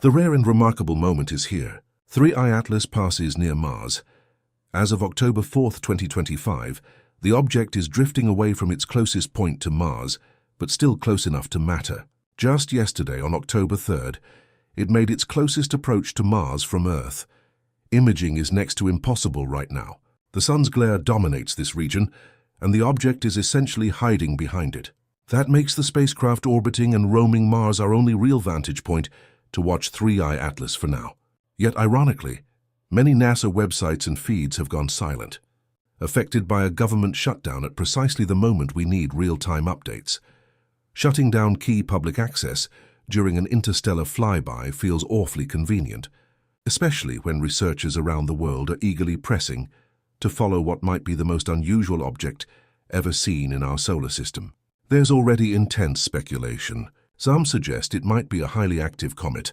The rare and remarkable moment is here. 3I Atlas passes near Mars. As of October 4, 2025, the object is drifting away from its closest point to Mars, but still close enough to matter. Just yesterday, on October 3rd, it made its closest approach to Mars from Earth. Imaging is next to impossible right now. The sun's glare dominates this region, and the object is essentially hiding behind it. That makes the spacecraft orbiting and roaming Mars our only real vantage point to watch 3I Atlas for now. Yet ironically, many NASA websites and feeds have gone silent, affected by a government shutdown at precisely the moment we need real-time updates. Shutting down key public access during an interstellar flyby feels awfully convenient, especially when researchers around the world are eagerly pressing to follow what might be the most unusual object ever seen in our solar system. There's already intense speculation. Some suggest it might be a highly active comet,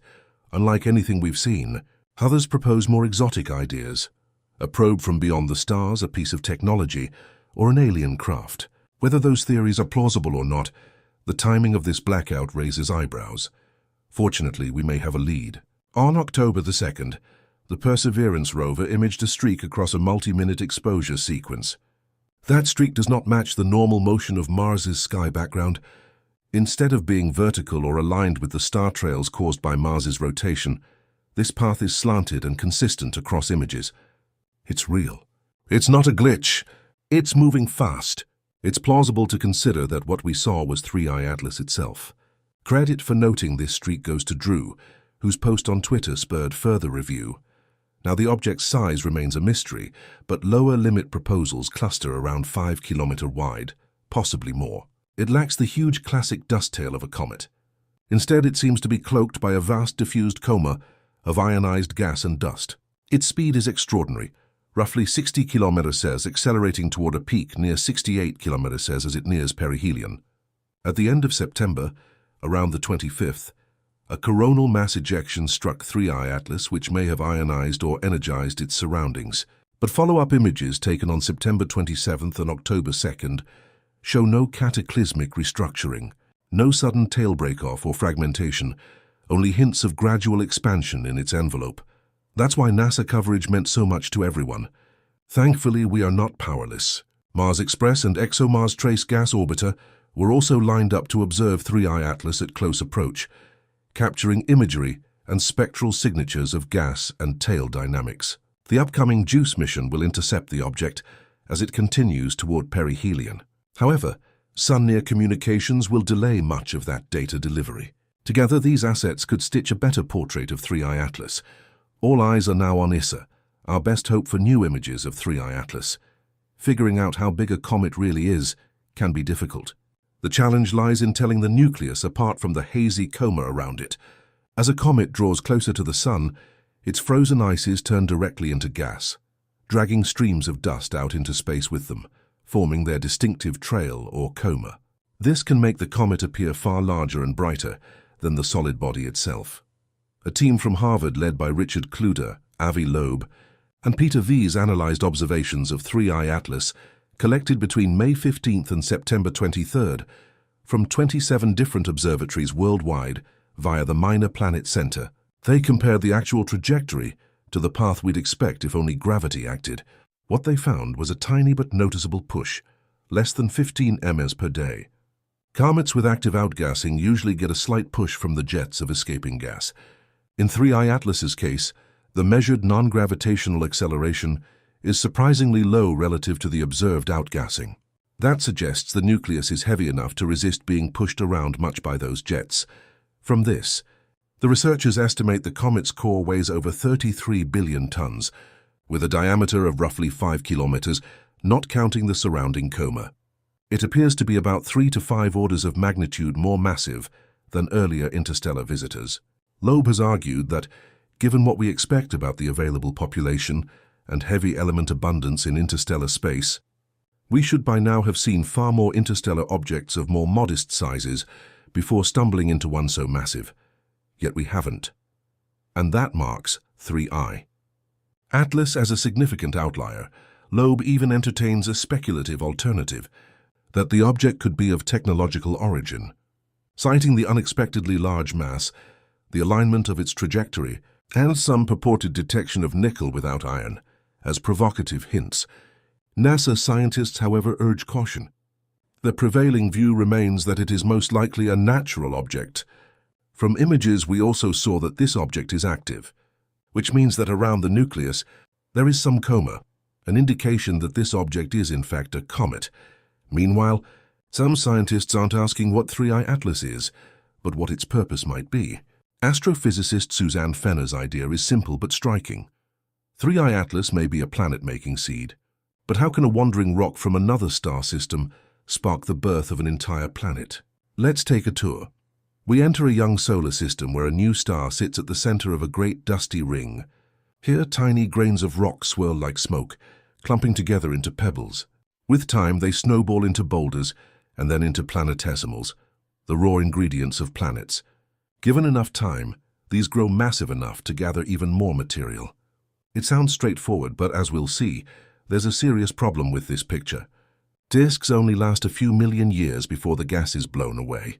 unlike anything we've seen. Others propose more exotic ideas: a probe from beyond the stars, a piece of technology, or an alien craft. Whether those theories are plausible or not, the timing of this blackout raises eyebrows. Fortunately, we may have a lead. On October the 2nd, the Perseverance rover imaged a streak across a multi-minute exposure sequence. That streak does not match the normal motion of Mars's sky background. Instead of being vertical or aligned with the star trails caused by Mars's rotation, this path is slanted and consistent across images. It's real. It's not a glitch. It's moving fast. It's plausible to consider that what we saw was 3I Atlas itself. Credit for noting this streak goes to Drew, whose post on Twitter spurred further review. Now, the object's size remains a mystery, but lower limit proposals cluster around 5 km wide, possibly more. It lacks the huge classic dust tail of a comet. Instead, it seems to be cloaked by a vast diffused coma of ionized gas and dust. Its speed is extraordinary, roughly 60 km/s, accelerating toward a peak near 68 km/s as it nears perihelion. At the end of September, around the 25th, a coronal mass ejection struck 3I Atlas, which may have ionized or energized its surroundings. But follow-up images taken on September 27th and October 2nd show no cataclysmic restructuring, no sudden tail break-off or fragmentation, only hints of gradual expansion in its envelope. That's why NASA coverage meant so much to everyone. Thankfully, we are not powerless. Mars Express and ExoMars Trace Gas Orbiter were also lined up to observe 3I Atlas at close approach, capturing imagery and spectral signatures of gas and tail dynamics. The upcoming JUICE mission will intercept the object as it continues toward perihelion. However, Sun-near communications will delay much of that data delivery. Together, these assets could stitch a better portrait of 3I Atlas. All eyes are now on ISA, our best hope for new images of 3I Atlas. Figuring out how big a comet really is can be difficult. The challenge lies in telling the nucleus apart from the hazy coma around it. As a comet draws closer to the Sun, its frozen ices turn directly into gas, dragging streams of dust out into space with them, forming their distinctive trail or coma. This can make the comet appear far larger and brighter than the solid body itself. A team from Harvard led by Richard Kluder, Avi Loeb, and Peter Wies analyzed observations of 3I Atlas collected between May 15th and September 23rd from 27 different observatories worldwide via the Minor Planet Center. They compared the actual trajectory to the path we'd expect if only gravity acted. What they found was a tiny but noticeable push, less than 15 ms per day. Comets with active outgassing usually get a slight push from the jets of escaping gas. In 3I Atlas's case, the measured non-gravitational acceleration is surprisingly low relative to the observed outgassing. That suggests the nucleus is heavy enough to resist being pushed around much by those jets. From this, the researchers estimate the comet's core weighs over 33 billion tons, with a diameter of roughly 5 kilometers, not counting the surrounding coma. It appears to be about 3 to 5 orders of magnitude more massive than earlier interstellar visitors. Loeb has argued that, given what we expect about the available population and heavy element abundance in interstellar space, we should by now have seen far more interstellar objects of more modest sizes before stumbling into one so massive. Yet we haven't. And that marks 3I. Atlas as a significant outlier, Loeb even entertains a speculative alternative, that the object could be of technological origin. Citing the unexpectedly large mass, the alignment of its trajectory, and some purported detection of nickel without iron as provocative hints. NASA scientists, however, urge caution. The prevailing view remains that it is most likely a natural object. From images, we also saw that this object is active, which means that around the nucleus there is some coma, an indication that this object is in fact a comet. Meanwhile, some scientists aren't asking what 3I Atlas is, but what its purpose might be. Astrophysicist Suzanne Fenner's idea is simple but striking. 3I Atlas may be a planet-making seed, but how can a wandering rock from another star system spark the birth of an entire planet? Let's take a tour. We enter a young solar system where a new star sits at the center of a great dusty ring. Here, tiny grains of rock swirl like smoke, clumping together into pebbles. With time, they snowball into boulders and then into planetesimals, the raw ingredients of planets. Given enough time, these grow massive enough to gather even more material. It sounds straightforward, but as we'll see, there's a serious problem with this picture. Disks only last a few million years before the gas is blown away.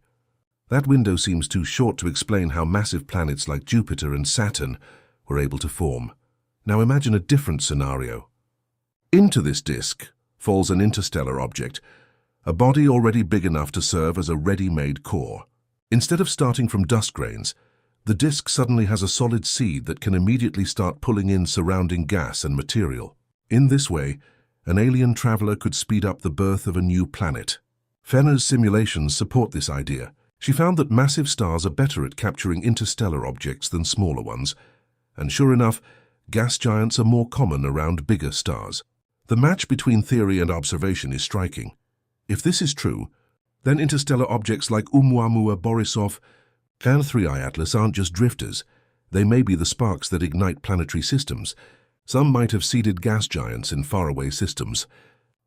That window seems too short to explain how massive planets like Jupiter and Saturn were able to form. Now imagine a different scenario. Into this disk falls an interstellar object, a body already big enough to serve as a ready-made core. Instead of starting from dust grains, the disk suddenly has a solid seed that can immediately start pulling in surrounding gas and material. In this way, an alien traveler could speed up the birth of a new planet. Fenner's simulations support this idea. She found that massive stars are better at capturing interstellar objects than smaller ones, and sure enough, gas giants are more common around bigger stars. The match between theory and observation is striking. If this is true, then interstellar objects like Oumuamua, Borisov, and 3I Atlas aren't just drifters. They may be the sparks that ignite planetary systems. Some might have seeded gas giants in faraway systems.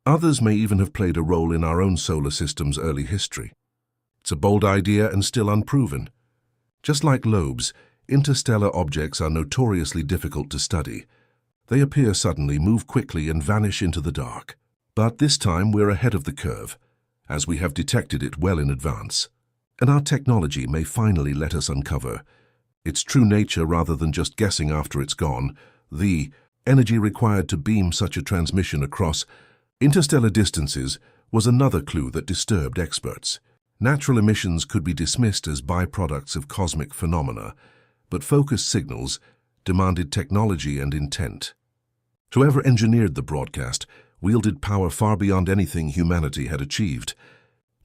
Others may even have played a role in our own solar system's early history. It's a bold idea and still unproven. Just like lobes, interstellar objects are notoriously difficult to study. They appear suddenly, move quickly, and vanish into the dark. But this time we're ahead of the curve, as we have detected it well in advance. And our technology may finally let us uncover its true nature rather than just guessing after it's gone. The energy required to beam such a transmission across interstellar distances was another clue that disturbed experts. Natural emissions could be dismissed as byproducts of cosmic phenomena, but focused signals demanded technology and intent. Whoever engineered the broadcast wielded power far beyond anything humanity had achieved.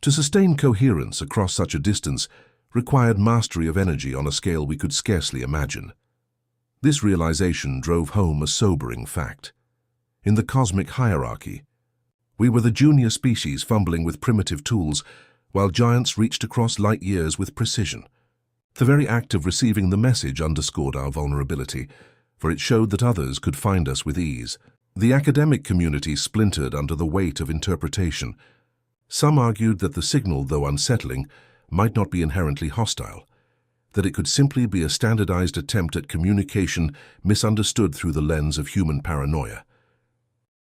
To sustain coherence across such a distance required mastery of energy on a scale we could scarcely imagine. This realization drove home a sobering fact. In the cosmic hierarchy, we were the junior species fumbling with primitive tools, while giants reached across light years with precision. The very act of receiving the message underscored our vulnerability, for it showed that others could find us with ease. The academic community splintered under the weight of interpretation. Some argued that the signal, though unsettling, might not be inherently hostile, that it could simply be a standardized attempt at communication misunderstood through the lens of human paranoia.